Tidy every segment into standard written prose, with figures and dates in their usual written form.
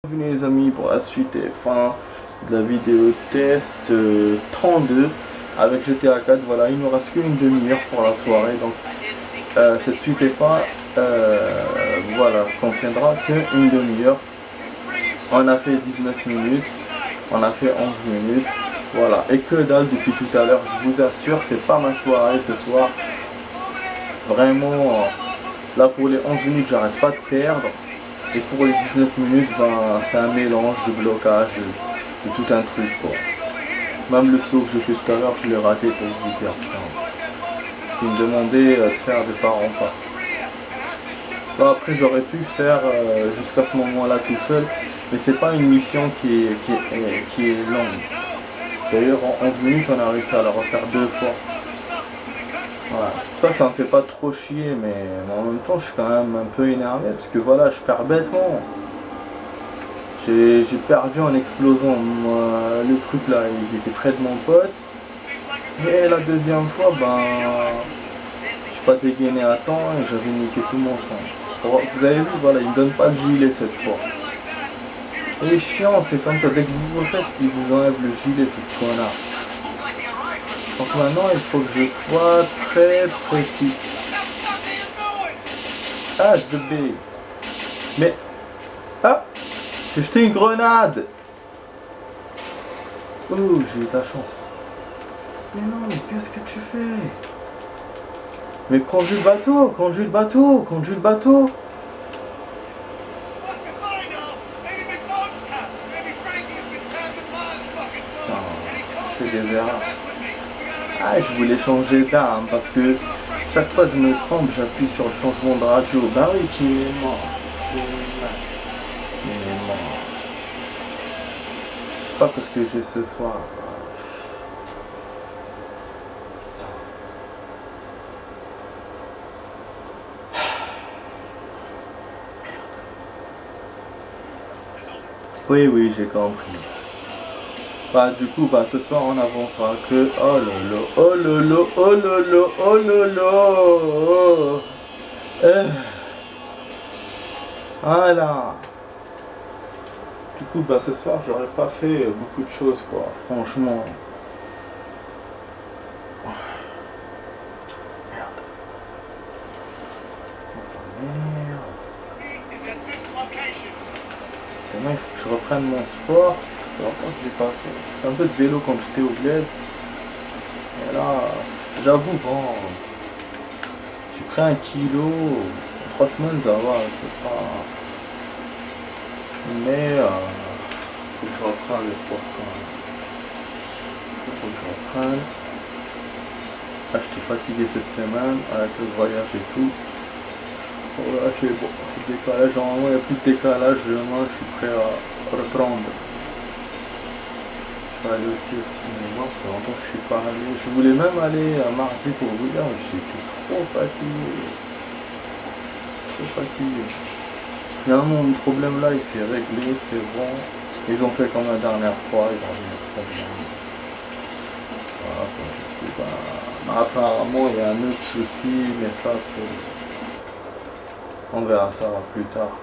Bienvenue les amis pour la suite et fin de la vidéo test 32 avec GTA 4. Voilà, il nous reste qu'une demi-heure pour la soirée, donc cette suite et fin voilà, contiendra qu'une demi-heure. On a fait 19 minutes, on a fait 11 minutes, voilà, et que dalle depuis tout à l'heure, je vous assure, c'est pas ma soirée ce soir. Vraiment, là pour les 11 minutes, j'arrête pas de perdre. Et pour les 19 minutes, ben, c'est un mélange de blocage, de tout un truc quoi. Même le saut que j'ai fait tout à l'heure, je l'ai raté pour vous dire. Parce qu'il me demandait de faire des pas en pas. Bon, après j'aurais pu faire jusqu'à ce moment-là tout seul, mais c'est pas une mission qui est longue. D'ailleurs en 11 minutes on a réussi à la refaire 2 fois. Voilà. Ça me fait pas trop chier, mais en même temps je suis quand même un peu énervé parce que voilà, je perds bêtement. J'ai perdu en explosant. Le truc là, il était près de mon pote. Et la deuxième fois, ben, je suis pas dégainé à temps et j'avais niqué tout mon sang. Vous avez vu, voilà, il me donne pas le gilet cette fois. Et chiant, c'est comme ça, dès que vous le faites, il vous enlève le gilet, ce connard. Donc maintenant, il faut que je sois très précis. Ah, je vais. Mais... Ah, j'ai jeté une grenade. Oh, j'ai eu de la chance. Mais non, mais qu'est-ce que tu fais? Mais conduis le bateau, conduis le bateau, conduis le bateau. Non, je fais des erreurs. Ah, je voulais changer d'arme parce que chaque fois que je me trompe, j'appuie sur le changement de radio. Bah oui, qui est mort. Il est mort. Je sais pas ce que j'ai ce soir. Oui, j'ai compris. Bah du coup, bah ce soir on avancera que... Oh lolo, oh lolo, oh lolo, oh lolo. Voilà. Du coup, bah ce soir j'aurais pas fait beaucoup de choses quoi, franchement. Merde. Ça m'énerve. Demain il faut que je reprenne mon sport. Ça fait longtemps que je l'ai pas fait. Un peu de vélo quand j'étais au bled. Et là, j'avoue, bon, j'ai pris 1 kilo. En 3 semaines, ça va, c'est pas... Mais faut que je reprenne le sport quand même. Faut que je reprenne. Ah, j'étais fatigué cette semaine avec le voyage et tout. Voilà, c'est bon. Le décalage, normalement il n'y a plus de décalage. Demain, je suis prêt à reprendre. Je vais aller aussi au cinéma, ça fait longtemps que je suis pas allé. Je voulais même aller à mardi pour vous dire, mais j'étais trop fatigué. Trop fatigué. Finalement, mon problème là, il s'est réglé, c'est bon. Ils ont fait comme la dernière fois, ils ont mis le problème. Voilà, quoi. Bah, apparemment, il y a un autre souci, mais ça, c'est... On verra ça plus tard.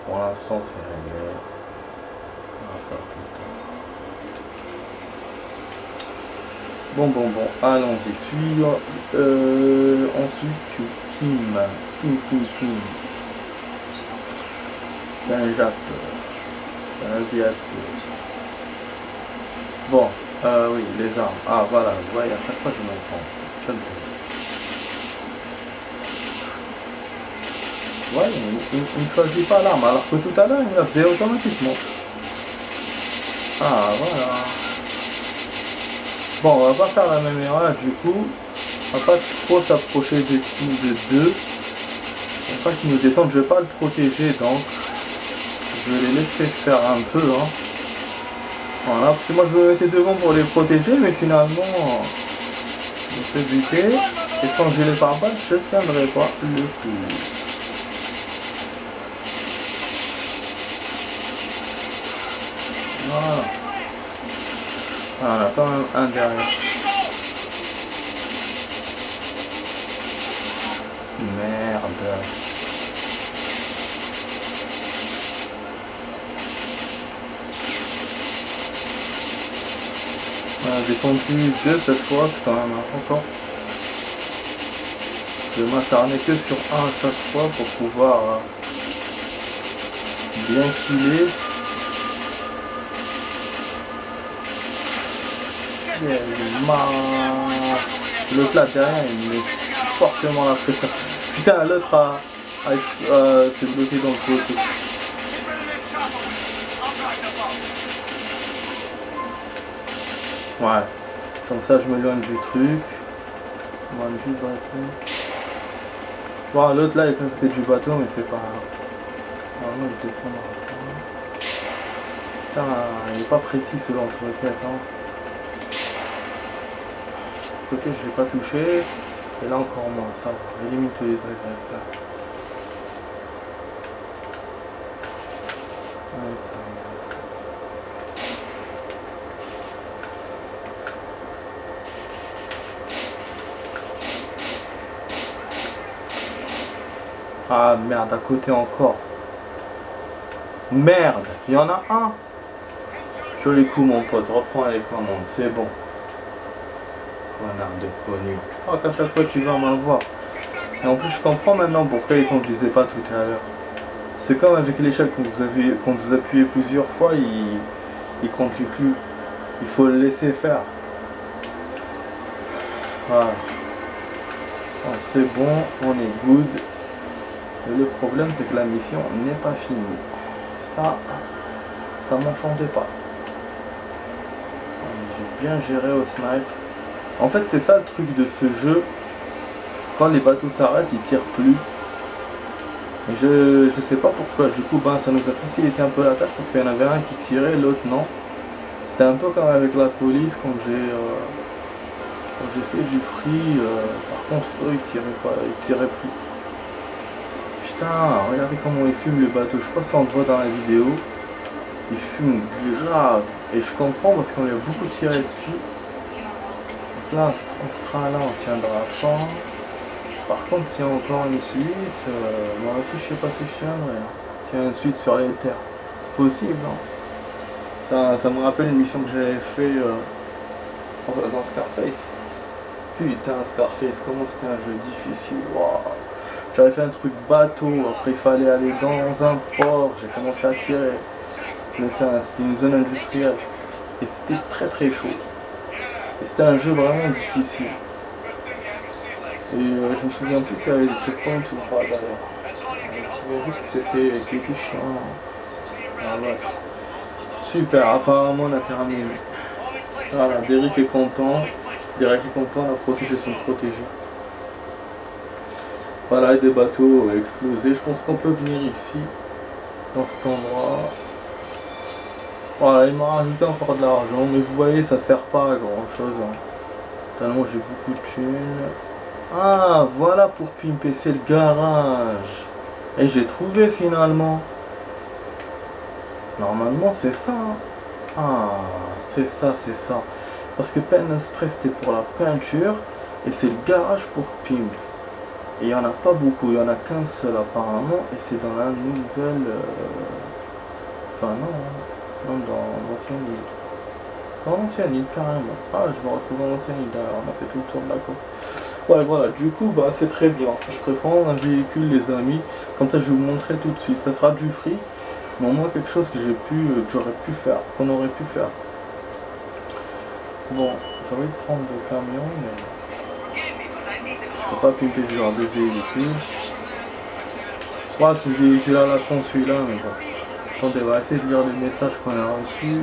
Pour l'instant, c'est réglé. On verra ça plus tard. Bon, allons-y. Ensuite, Kim. Kim. C'est un Jap. Un Asiate. Bon, oui, les armes. Ah, voilà, vous voyez, à chaque fois je me trompe. Ouais, il ne choisit pas l'arme, alors que tout à l'heure, il me la faisait automatiquement. Ah, voilà. Bon, on va pas faire la même erreur, du coup. On va pas trop s'approcher des coups de deux. Pour pas qu'ils nous descendent, je vais pas le protéger, donc je vais les laisser faire un peu. Hein. Voilà, parce que moi je me mettais devant pour les protéger, mais finalement, je me fais buter. Et quand j'ai les pare-balles, je ne tiendrai pas le coup. Voilà. Ah, on a quand même un derrière. Merde. j'ai fondu 2 cette fois, c'est quand même important. Je vais m'acharner que sur un à chaque fois pour pouvoir bien filer. Le plat derrière il met fortement la pression. Putain, l'autre s'est bloqué dans le côté. Ouais, comme ça je m'éloigne du truc. Loin du bateau. Bon, l'autre là est à côté du bateau, mais c'est pas grave. Normalement il descend dans le temps. Putain, il est pas précis ce lance-roquette. Hein. Côté je l'ai pas touché. Et là encore moins, ça va. Élimine tous les agresseurs. Ah merde, à côté encore. Merde, il y en a un. Joli coup mon pote, reprends les commandes, c'est bon. Connard de connu. Je crois qu'à chaque fois tu vas m'avoir. Et en plus je comprends maintenant pourquoi il conduisait pas tout à l'heure. C'est comme avec l'échelle, quand vous appuyez plusieurs fois, il conduit plus. Il faut le laisser faire. Voilà. Ah, c'est bon, on est good. Et le problème c'est que la mission n'est pas finie. Ça m'enchantait pas. J'ai bien géré au snipe. En fait c'est ça le truc de ce jeu. Quand les bateaux s'arrêtent, ils tirent plus. Et je sais pas pourquoi. Du coup ça nous a facilité un peu la tâche parce qu'il y en avait un qui tirait, l'autre non. C'était un peu comme avec la police quand j'ai fait du free. Par contre eux ils tiraient plus. Putain, regardez comment il fume le bateau. Je sais pas si on le voit dans la vidéo. Il fume grave. Et je comprends parce qu'on lui a beaucoup tiré dessus. Donc là, on sera là, on tiendra pas. Par contre, si on prend une suite, moi aussi je sais pas si je tiendrai. S'il y a une suite sur les terres, c'est possible. Hein. Ça me rappelle une mission que j'avais fait dans Scarface. Putain, Scarface, comment c'était un jeu difficile. Wow. J'avais fait un truc bateau, après il fallait aller dans un port, j'ai commencé à tirer. C'était une zone industrielle. Et c'était très très chaud. Et c'était un jeu vraiment difficile. Et je me souviens plus s'il y avait des checkpoints ou pas d'ailleurs. Je me souviens juste que c'était chiant. Ah, ouais. Super, apparemment on a terminé. Voilà, Derek est content. Derek est content, on a protégé son protégé. Voilà, et des bateaux explosés. Je pense qu'on peut venir ici, dans cet endroit. Voilà, il m'a rajouté encore de l'argent, mais vous voyez, ça sert pas à grand chose. Hein. Tellement j'ai beaucoup de thunes. Ah, voilà pour pimper, c'est le garage. Et j'ai trouvé finalement. Normalement, c'est ça. Hein. Ah, c'est ça, c'est ça. Parce que Pen Spray, c'était pour la peinture, et c'est le garage pour pimp. Et il n'y en a pas beaucoup, il n'y en a qu'un seul apparemment, et c'est dans la nouvelle... Enfin non, dans l'ancienne île. Dans l'ancienne île carrément. Ah, je me retrouve dans l'ancienne île d'ailleurs, on a fait tout le tour de la côte. Ouais, voilà, du coup, c'est très bien. Je préfère un véhicule, les amis, comme ça je vais vous montrer tout de suite. Ça sera du free, mais au moins quelque chose que j'aurais pu faire, qu'on aurait pu faire. Bon, j'ai envie de prendre le camion, mais... Je peux pas pimper ce genre de véhicule. Ouais, ce véhicule à la con celui-là, mais bon. Attendez, on va essayer de lire les messages qu'on a reçus.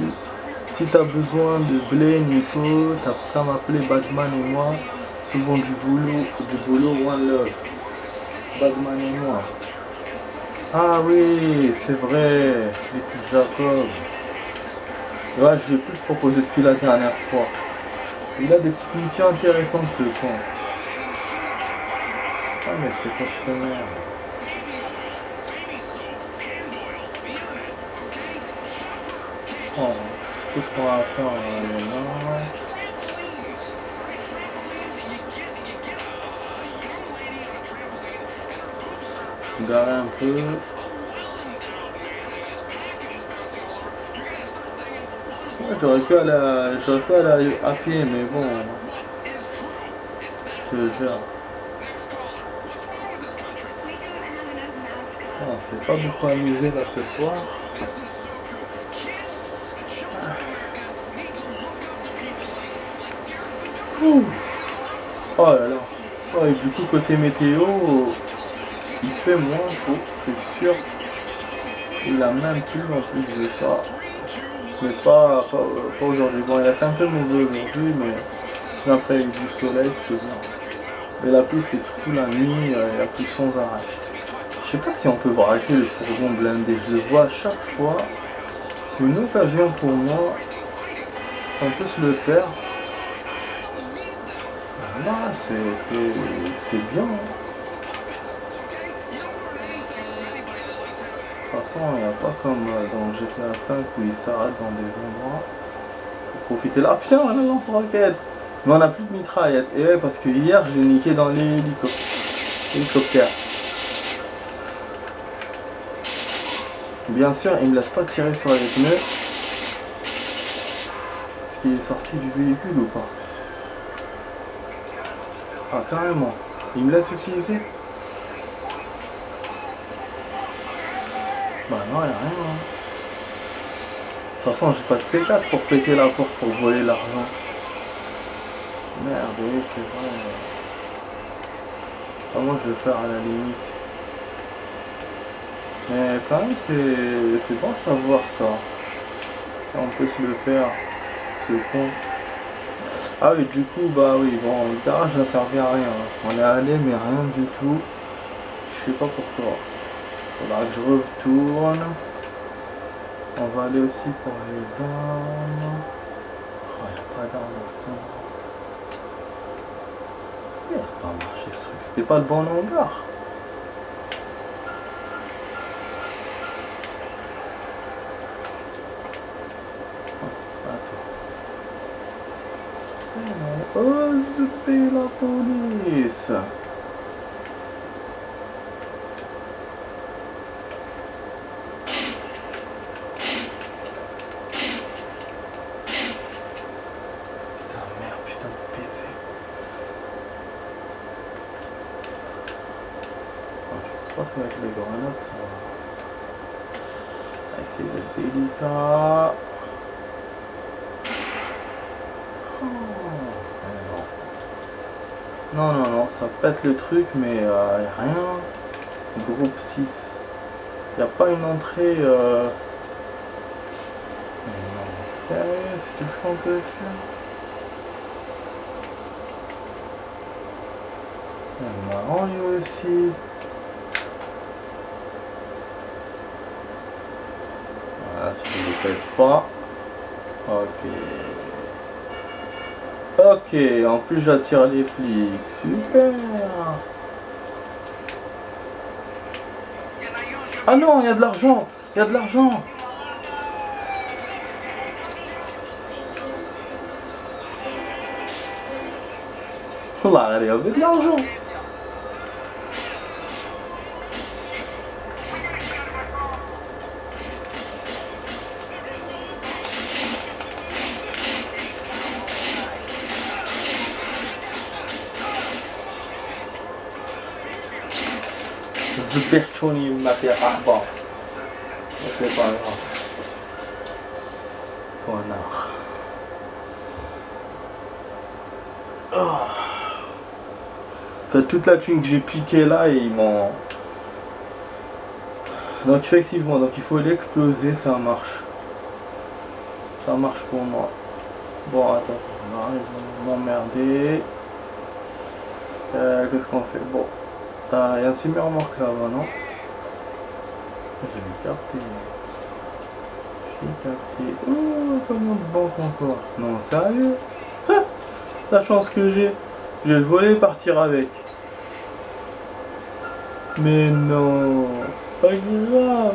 Si t'as besoin de blé, Nico, t'as qu'à m'appeler Batman et moi. Souvent du boulot, one love. Batman et moi. Ah oui, c'est vrai, l'équipe Jacob. Ouais, je l'ai plus proposé depuis la dernière fois. Il a des petites missions intéressantes ce con. Ah mais c'est quoi cette merde? Oh, tout ce qu'on va faire maintenant. Je vais garer un peu. Ouais, j'aurais pu aller à pied, mais bon, je te jure. On s'est pas beaucoup amusé là ce soir. Ouh. Oh là là. Oh, et du coup, côté météo, il fait moins chaud, c'est sûr. Il a même plu en plus de ça. Mais pas aujourd'hui. Bon, il a fait un peu mauvais aujourd'hui, mais sinon après avec du soleil, c'était bien. Mais la pluie, c'était surtout la nuit, il a plu sans arrêt. Je sais pas si on peut braquer le fourgon blindé. Je le vois à chaque fois. C'est une occasion pour moi. Si on peut se le faire. Là, c'est bien. Hein. De toute façon, il n'y a pas comme dans GTA 5 où il s'arrête dans des endroits. Faut profiter là. Ah putain, on a un lance-roquette. Mais on n'a plus de mitraillette. Et ouais, parce que hier, j'ai niqué dans l'hélicoptère. Bien sûr, il me laisse pas tirer sur les pneus. Est-ce qu'il est sorti du véhicule ou pas? Ah, carrément. Il me laisse utiliser? Bah non, il n'y a rien. Hein. De toute façon, j'ai pas de C4 pour péter la porte pour voler l'argent. Merde, oui, c'est vrai. Comment je vais faire à la limite? Mais quand même, c'est bon à savoir ça. Ça, on peut se le faire. C'est con. Ah oui, du coup, bah oui, bon, le garage n'a servi à rien. On est allé, mais rien du tout. Je sais pas pourquoi. Faudra que je retourne. On va aller aussi pour les armes. Oh, il n'y a pas d'armes à ce temps. Pourquoi il n'a pas marché ce truc? C'était pas le bon hangar. Oh, je paye la police. Putain, merde, putain de PC. Oh, je pense pas qu'avec les grenades, ça va. Essayer d'être délicat. Non, non, non, ça pète le truc, mais y a rien. Groupe 6. Y a pas une entrée. Mais non, sérieux, c'est tout ce qu'on peut faire. Il y a marrant lui aussi. Voilà, ça ne le pète pas. Ok. Ok, en plus j'attire les flics. Super. Ah non, il y a de l'argent. Il y a de l'argent. Là, il y avait de l'argent. Zbertoni m'a bon. C'est pas grave. Connard. Oh. Fait toute la thune que j'ai piqué là, ils m'ont. Donc effectivement, donc il faut l'exploser, ça marche. Ça marche pour moi. Bon, attends, on arrive à m'emmerder. Qu'est-ce qu'on fait? Bon. Il y a un semi-remorque là-bas, non? Je l'ai capté. Je l'ai capté. Oh, camion de banque encore. Non, sérieux? Ah, la chance que j'ai. Je vais le voler et partir avec. Mais non. Pas grave.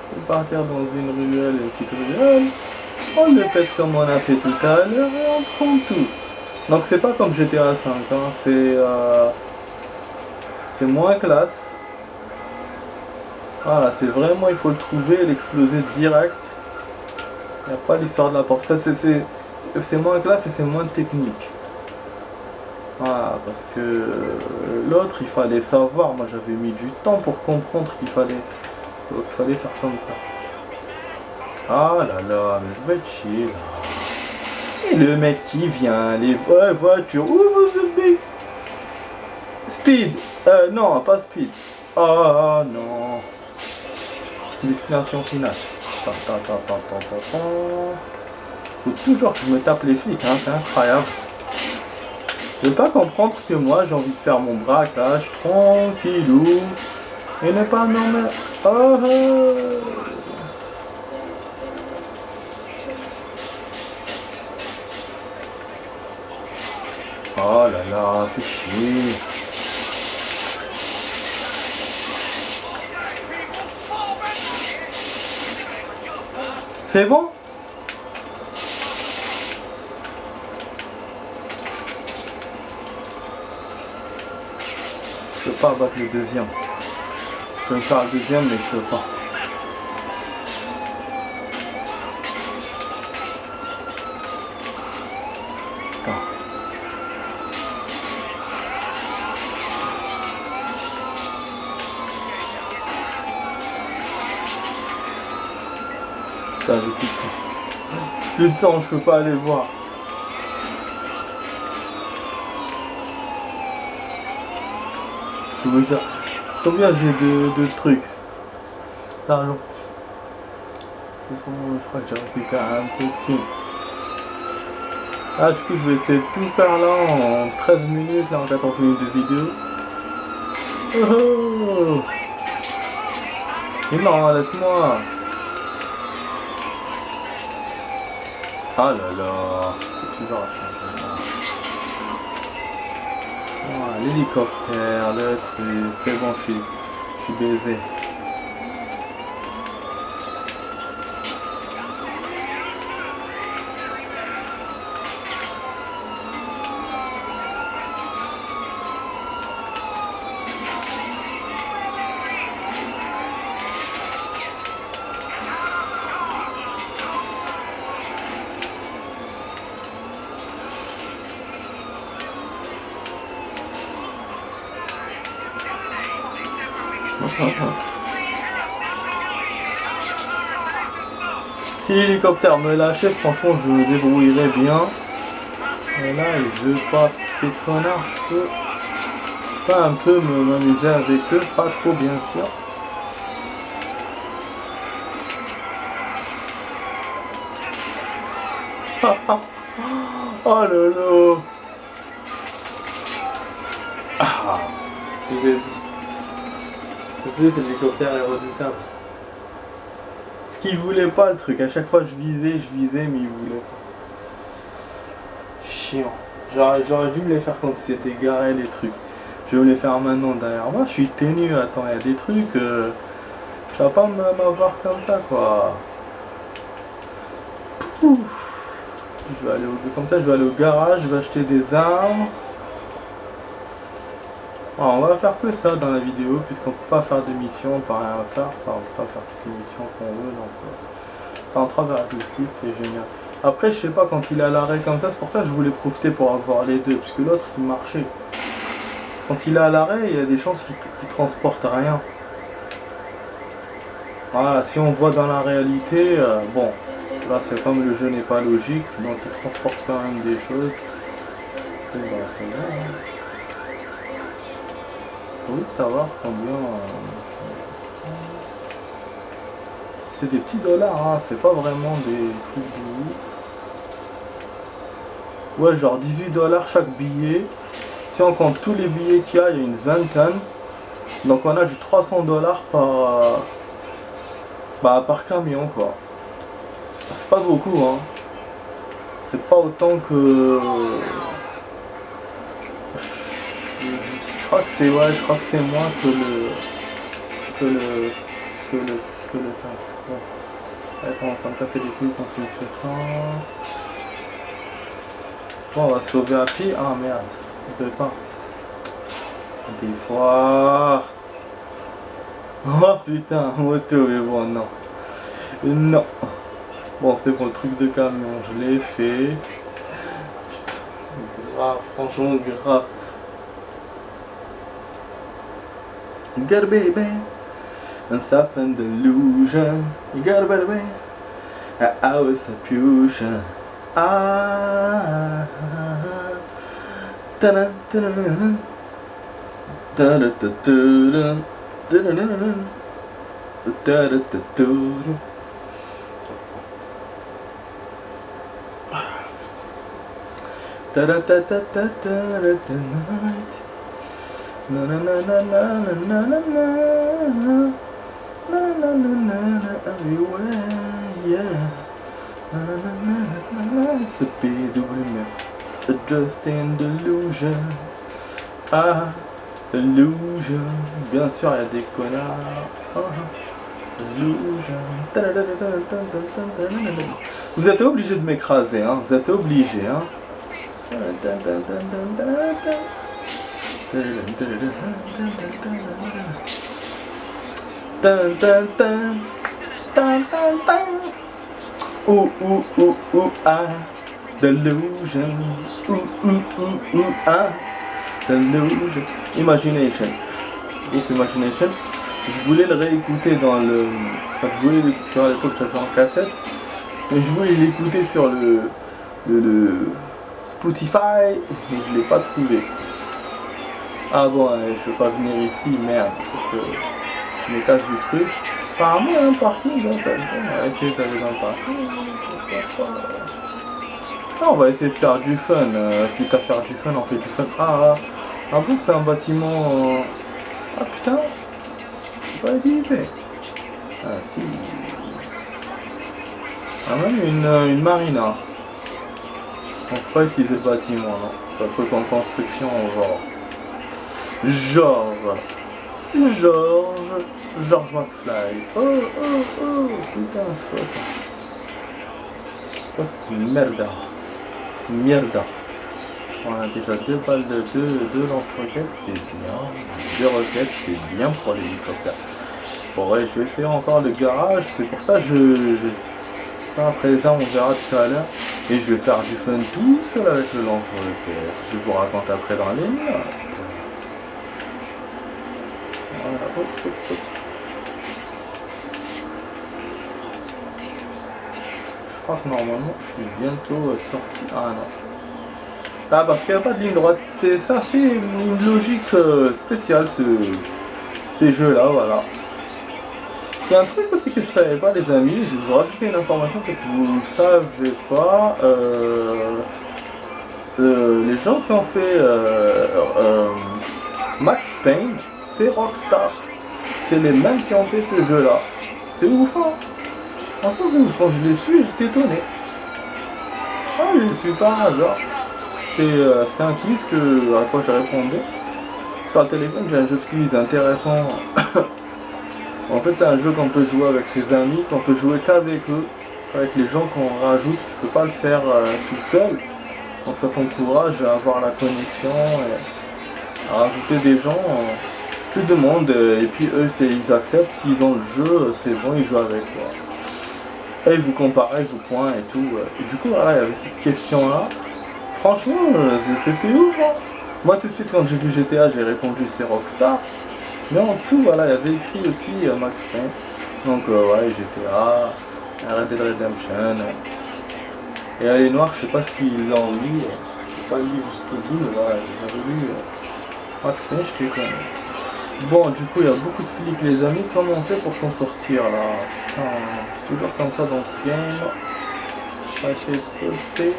Je vais partir dans une ruelle, une petite ruelle. On le pète comme on a fait tout à l'heure et on prend tout. Donc c'est pas comme GTA 5, hein. C'est moins classe. Voilà, c'est vraiment, il faut le trouver, l'exploser direct. Il n'y a pas l'histoire de la porte. Enfin, c'est moins classe et c'est moins technique. Voilà, parce que l'autre, il fallait savoir. Moi, j'avais mis du temps pour comprendre qu'il fallait faire comme ça. Ah là là, mais va être chier là. Et le mec qui vient, les voitures. Ouh, speed. Speed. Non, pas speed. Ah non. Destination finale. Faut toujours que je me tape les flics, hein, c'est incroyable. Je ne peux pas comprendre que moi j'ai envie de faire mon braquage tranquillou et ne pas nommer. Oh là là, fais chier. C'est bon? Je peux pas abattre le deuxième. Je vais me faire le deuxième, mais je peux pas. Attends. Putain, j'ai plus de sang. Plus de sang, je peux pas aller voir. Je veux dire, combien j'ai de trucs? D'argent. Je crois que j'ai récupéré un peu de thunes. Ah, du coup, je vais essayer de tout faire là en 13 minutes, là en 14 minutes de vidéo. Oh, mais non, laisse-moi. Ah là là, c'est toujours à changer. Ah, l'hélicoptère, le truc, c'est bon, je suis baisé. Si l'hélicoptère me lâchait, franchement, je me débrouillerais bien. Mais là, il veut pas, parce que ces connards, je peux un peu m'amuser avec eux, pas trop, bien sûr. Oh là là. Ah, je vous ai dit. Je vous ai dit, l'hélicoptère est redoutable. Ce qu'il voulait pas, le truc. À chaque fois, je visais, mais il voulait pas. Chiant. J'aurais dû me les faire quand c'était garé, les trucs. Je vais me les faire maintenant derrière moi. Je suis ténu. Attends, il y a des trucs. Tu vas pas m'avoir comme ça, quoi. Pouf. Comme ça, je vais aller au garage, je vais acheter des armes. Alors, on va faire que ça dans la vidéo, puisqu'on peut pas faire de mission, on peut rien faire. Enfin, on peut pas faire toutes les missions qu'on veut, donc 43,6, c'est génial. Après, je sais pas, quand il est à l'arrêt comme ça, c'est pour ça que je voulais profiter pour avoir les deux, puisque l'autre, il marchait. Quand il est à l'arrêt, il y a des chances qu'il transporte rien. Voilà, si on voit dans la réalité, bon, là c'est comme le jeu n'est pas logique, donc il transporte quand même des choses. Et bah, c'est bien, hein. Oui, savoir combien. C'est des petits dollars, hein, c'est pas vraiment des trucs de ouf. Ouais, genre 18 dollars chaque billet. Si on compte tous les billets qu'il y a, il y a une vingtaine. Donc on a du 300 dollars par camion, quoi. C'est pas beaucoup, hein. C'est pas autant que. Je crois que c'est moins que le 5. Ouais. Elle commence à me casser les couilles quand tu me fais ça. Bon, on va sauver à pied. Ah merde, on peut pas. Des fois. Oh putain, moto, mais bon, non. Non. Bon, c'est pour le truc de camion, je l'ai fait. Putain, grave, franchement grave. You got a baby, and something delusion. You got a baby, I was a fusion. Ah, ta-da, ta-da-da-da. Ta-da-da-da-da. Ta-da-da-da-da. Ta-da-da-da-da. Ta-da-da-da-da-da-da night. Na na na na na na na na na na na na na everywhere, yeah. Na na na na na. C'est PWM. Just in delusion. Ah, illusion. Bien sûr, il y a des connards. Illusion. Vous êtes obligé de m'écraser, hein. Vous êtes obligé, hein. Ooh, ooh, ooh, ooh, ah. Delusion. Ooh, ooh, ooh, ooh, ah. Delusion. Imagination. Groupe Imagination. Je voulais le réécouter dans le. Enfin, je voulais, parce qu'à l'époque j'avais en cassette. Mais je voulais l'écouter sur le Spotify. Et je l'ai pas trouvé. Ah bon, je veux pas venir ici, merde. Faut que je me cache du truc. Apparemment, il y a un parking dans ça. On va essayer d'aller dans le parking. Ah, on va essayer de faire du fun. Quitte à faire du fun, on fait du fun. Ah, en plus, c'est un bâtiment. Ah putain, c'est pas utilisé. Ah si. Ah, même une marina. On peut pas utiliser le bâtiment, non. C'est un truc en construction, George McFly. Oh, oh, oh, putain, c'est quoi ça? C'est quoi cette merda? Mierda. On a déjà 2 balles de 2 lance-roquettes, c'est bien. 2 roquettes, c'est bien pour l'hélicoptère. Bon ouais, je vais essayer encore le garage, c'est pour ça ça après ça on verra tout à l'heure. Et je vais faire du fun tout seul avec le lance-roquette. Je vous raconte après dans les notes. Voilà, hop, hop, hop. Je crois que normalement je suis bientôt sorti. Ah non. Ah, parce qu'il n'y a pas de ligne droite. Ça fait une logique spéciale ces jeux-là, voilà. Il y a un truc aussi que je ne savais pas, les amis. Je vais vous rajouter une information, peut-être que vous ne le savez pas. Les gens qui ont fait Max Payne, c'est Rockstar. C'est les mêmes qui ont fait ce jeu-là. C'est ouf, hein. Franchement, c'est ouf. Quand je l'ai su, j'étais étonné. Ah, je suis pas un hasard. C'était un quiz à quoi je répondais. Sur le téléphone, j'ai un jeu de quiz intéressant. En fait, c'est un jeu qu'on peut jouer avec ses amis, qu'on peut jouer qu'avec eux, avec les gens qu'on rajoute. Tu peux pas le faire tout seul. Donc ça t'encourage à avoir la connexion et à rajouter des gens. Tu demandes et puis eux, ils acceptent. S'ils ont le jeu, c'est bon, ils jouent avec toi. Et ils vous comparent, ils vous pointent et tout. Et du coup, voilà, il y avait cette question-là. Franchement, c'était ouf, hein. Moi, tout de suite, quand j'ai vu GTA, j'ai répondu c'est Rockstar. Mais en dessous, voilà, il y avait écrit aussi Max Payne. Donc, ouais, GTA, Red Dead Redemption. Et les noirs, je sais pas s'ils l'ont lu. Je sais pas lu jusqu'au bout, mais voilà, j'avais lu Max Payne, je t'ai connu. Bon, du coup, il y a beaucoup de flics, les amis. Comment on fait pour s'en sortir, là? Putain, c'est toujours comme ça dans ce game. On va essayer de sauter.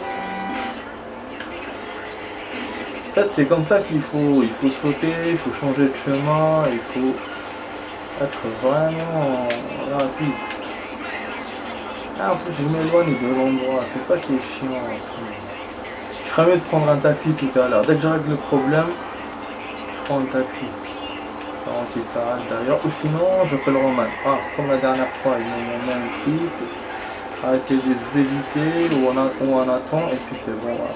En fait, c'est comme ça qu'il faut sauter, il faut changer de chemin, il faut être vraiment rapide. Ah, en plus, je m'éloigne de l'endroit, c'est ça qui est chiant aussi. Je ferais mieux de prendre un taxi tout à l'heure. Dès que je règle le problème, je prends un taxi. Avant qu'il s'arrête d'ailleurs. Ou sinon, j'appelle Roman. Ah, c'est comme la dernière fois, ils m'ont mis un truc. À essayer de les éviter, ou on attend, et puis c'est bon, voilà.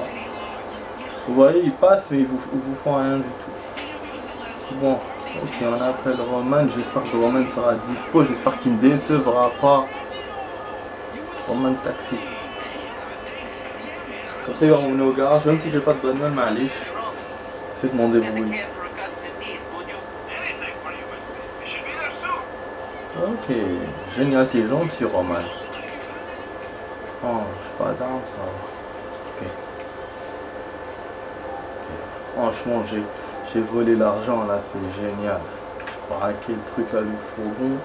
Vous voyez, ils passent, mais ils vous font rien du tout. Bon, Ok, on appelle Roman, j'espère que Roman sera dispo, j'espère qu'il ne décevra pas. Roman taxi. Comme ça il va m'emmener au garage, même si j'ai pas de bonne main, معليش. C'est de m'en débrouiller. Ok, génial, t'es gentil Roman. Oh, j'ai pas d'armes ça. Ok. Franchement, j'ai volé l'argent là, c'est génial. Braquer le truc là, le fourgon.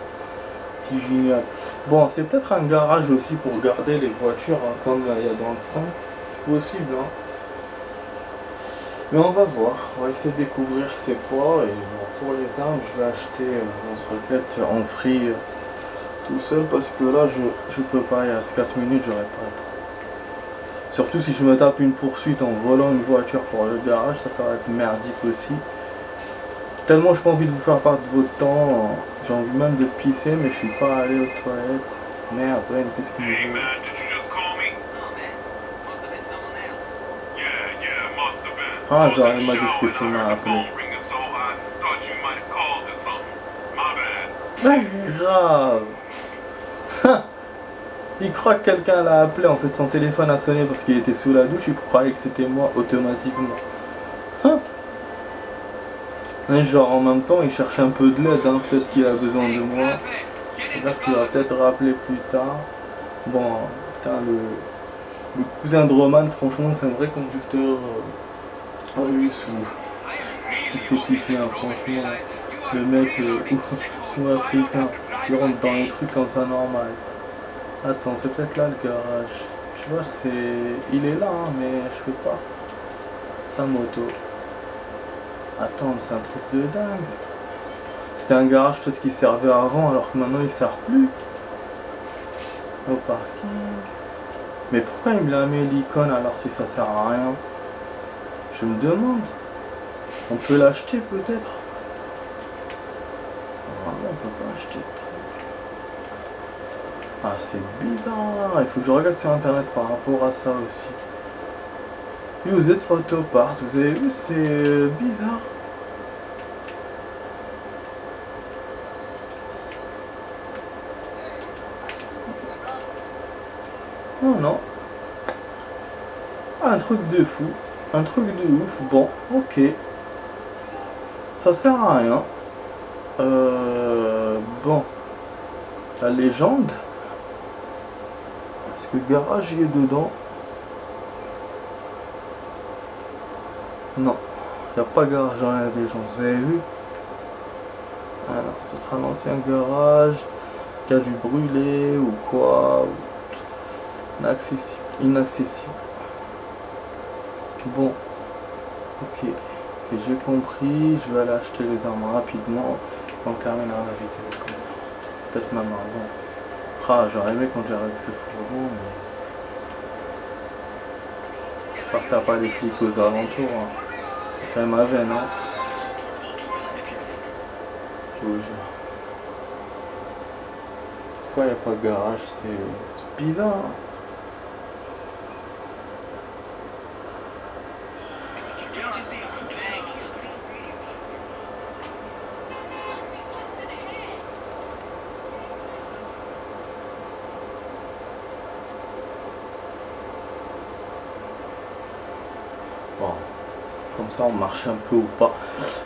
C'est génial. Bon, c'est peut-être un garage aussi pour garder les voitures, hein, comme il y a dans le 5. C'est possible, hein. Mais on va voir. On va essayer de découvrir c'est quoi. Et bon, pour les armes, je vais acheter lance-roquette en free tout seul parce que là, je peux pas. Il reste 4 minutes, j'aurai pas le temps. Surtout si je me tape une poursuite en volant une voiture pour le garage, ça va être merdique aussi. Tellement je n'ai pas envie de vous faire perdre de votre temps, j'ai envie même de pisser mais je suis pas allé aux toilettes. Merde, Dwayne, qu'est-ce qu'il me veut? Ah, genre il m'a dit ce que tu m'as appelé. Pas grave. Il croit que quelqu'un l'a appelé, en fait son téléphone a sonné parce qu'il était sous la douche, il croyait que c'était moi automatiquement. Mais genre en même temps il cherche un peu de l'aide, hein. Peut-être qu'il a besoin de moi. C'est-à-dire qu'il va peut-être rappeler plus tard. Bon, putain, le cousin de Roman, franchement c'est un vrai conducteur russe ou sétifien, franchement. Le mec ou africain, il rentre dans les trucs comme ça normal. Attends, c'est peut-être là le garage. Tu vois, il est là, hein, mais je peux pas. Sa moto. Attends, c'est un truc de dingue. C'était un garage peut-être qui servait avant, alors que maintenant il sert plus. Au parking. Mais pourquoi il me l'a mis l'icône alors si ça sert à rien? Je me demande. On peut l'acheter peut-être? Normalement on peut pas acheter de trucs. Ah, c'est bizarre. Il faut que je regarde sur internet par rapport à ça aussi. Use it autopart, vous avez vu, c'est bizarre. Non, non. Un truc de fou. Un truc de ouf. Bon, ok. Ça sert à rien. Bon. La légende. Est-ce que le garage y est dedans? Non. Il n'y a pas de garage dans la légende. Vous avez vu? Alors, c'est un ancien garage qui a dû brûler ou quoi. Inaccessible. Inaccessible. Bon. Ok. Ok, j'ai compris. Je vais aller acheter les armes rapidement. On terminera la vidéo comme ça. Peut-être même avant. Ah, j'aurais aimé conduire avec ce fourgon, mais... J'espère qu'il n'y a pas des flics aux alentours. Hein. Ça ma veine, hein. Je vous jure. Pourquoi il n'y a pas de garage? C'est bizarre. Hein. Bon, comme ça on marche un peu ou pas.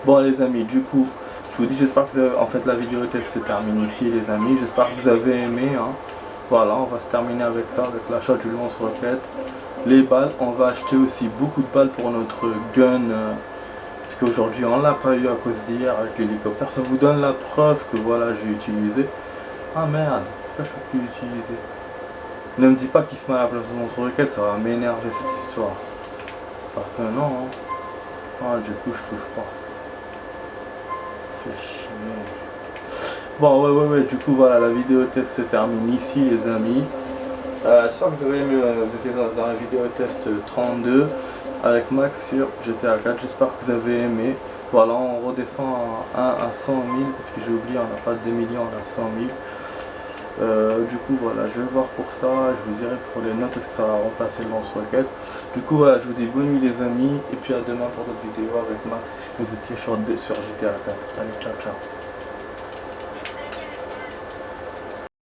Bon les amis, du coup, je vous dis, j'espère que vous avez... En fait la vidéo test se termine ici les amis. J'espère que vous avez aimé. Hein. Voilà, on va se terminer avec ça, avec l'achat du lance-roquette. Les balles, on va acheter aussi beaucoup de balles pour notre gun. Parce qu'aujourd'hui on l'a pas eu à cause d'hier avec l'hélicoptère. Ça vous donne la preuve que voilà j'ai utilisé. Ah merde, pourquoi je peux plus l'utiliser? Ne me dis pas qu'il se met à la place de lance-roquette, ça va m'énerver cette histoire. J'espère que non. Hein. Ah, du coup je touche pas. Fait chier. Bon ouais, du coup voilà, la vidéo test se termine ici les amis. J'espère que vous avez aimé, vous étiez dans la vidéo test 32 avec Max sur GTA 4, j'espère que vous avez aimé. Voilà, on redescend à 1 à 100 000 parce que j'ai oublié, on n'a pas 2 millions, on a 100 000. Du coup voilà, je vais voir pour ça, je vous dirai pour les notes est-ce que ça va remplacer le lance-roquette. Du coup voilà, je vous dis bonne nuit les amis, et puis à demain pour d'autres vidéos avec Max. Vous étiez sur GTA 4. Allez, ciao ciao.